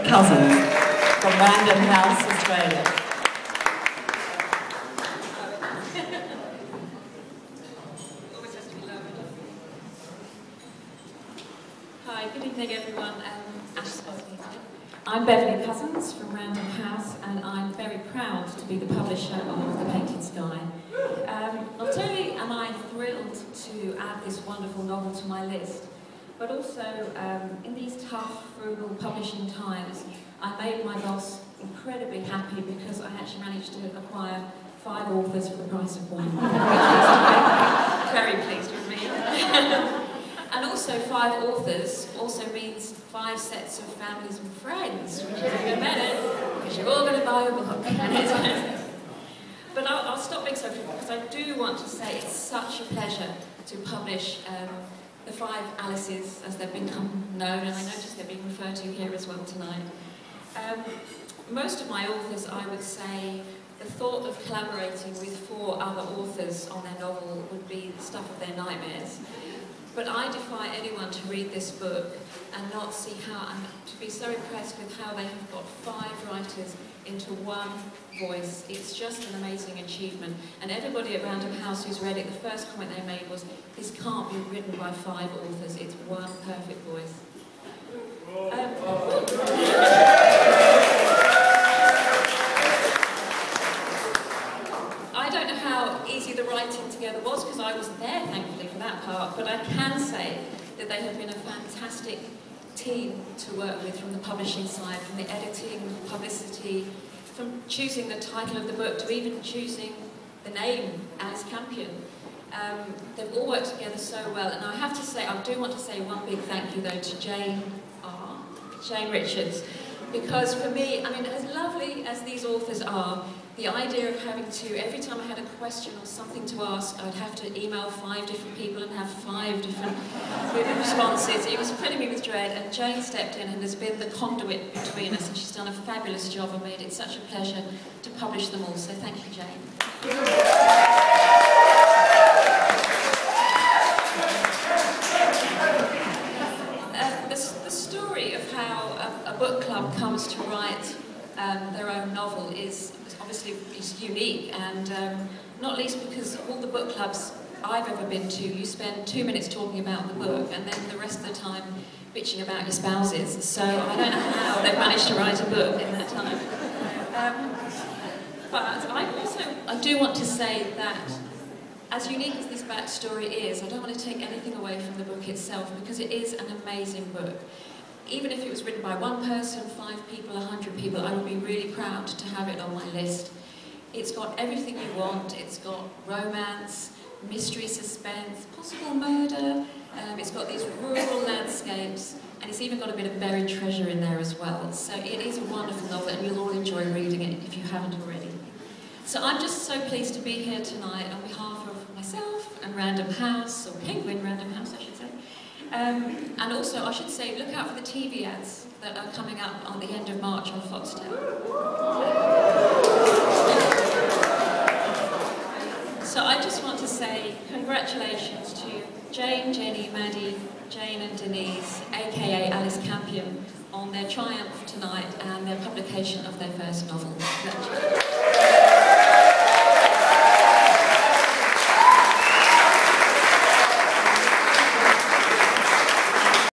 Cousins from Random House, Australia. Hi, good evening everyone. I'm Beverly Cousins from Random House, and I'm very proud to be the publisher of The Painted Sky. Not only am I thrilled to add this wonderful novel to my list, but also in these tough, frugal publishing times, I made my boss incredibly happy because I actually managed to acquire 5 authors for the price of 1. Very pleased with me. And also 5 authors also means 5 sets of families and friends, which is even better, because you're all going to buy a book. But I'll stop being so frugal, because I do want to say it's such a pleasure to publish the 5 Alices, as they've become known, and I notice they're being referred to here as well tonight. Most of my authors, I would say, the thought of collaborating with 4 other authors on their novel would be the stuff of their nightmares. But I defy anyone to read this book and not see how, and to be so impressed with how they have got 5 writers into one voice. It's just an amazing achievement. And everybody at Random House who's read it, the first comment they made was, this can't be written by 5 authors, it's one perfect voice. I don't know how easy the writing together was, because I wasn't there, thankfully, for that part, but I can say that they have been a fantastic team to work with from the publishing side, from the editing, publicity, from choosing the title of the book to even choosing the name, Alice Campion. They've all worked together so well, and I have to say, I do want to say one big thank you though to Jane Richards, because for me, I mean, as lovely as these authors are, the idea of having to, every time I had a question or something to ask, I'd have to email 5 different people and have 5 different responses. It was filling me with dread, and Jane stepped in and has been the conduit between us, and she's done a fabulous job and made it such a pleasure to publish them all. So thank you, Jane. The story of how a book club comes to write their own novel is unique, and not least because all the book clubs I've ever been to, you spend 2 minutes talking about the book and then the rest of the time bitching about your spouses. So I don't know how they've managed to write a book in that time. But I do want to say that as unique as this backstory is, I don't want to take anything away from the book itself, because it is an amazing book. Even if it was written by 1 person, 5 people, 100 people, I would be really proud to have it on my list. It's got everything you want. It's got romance, mystery, suspense, possible murder. It's got these rural landscapes, and it's even got a bit of buried treasure in there as well. So it is a wonderful novel, and you'll all enjoy reading it if you haven't already. So I'm just so pleased to be here tonight on behalf of myself and Random House, or Penguin Random House, I should say. And also, I should say, look out for the TV ads that are coming up on the end of March on Foxtel. So I just want to say congratulations to Jane, Jenny, Maddie, Jane and Denise, aka Alice Campion, on their triumph tonight and their publication of their first novel. Congratulations.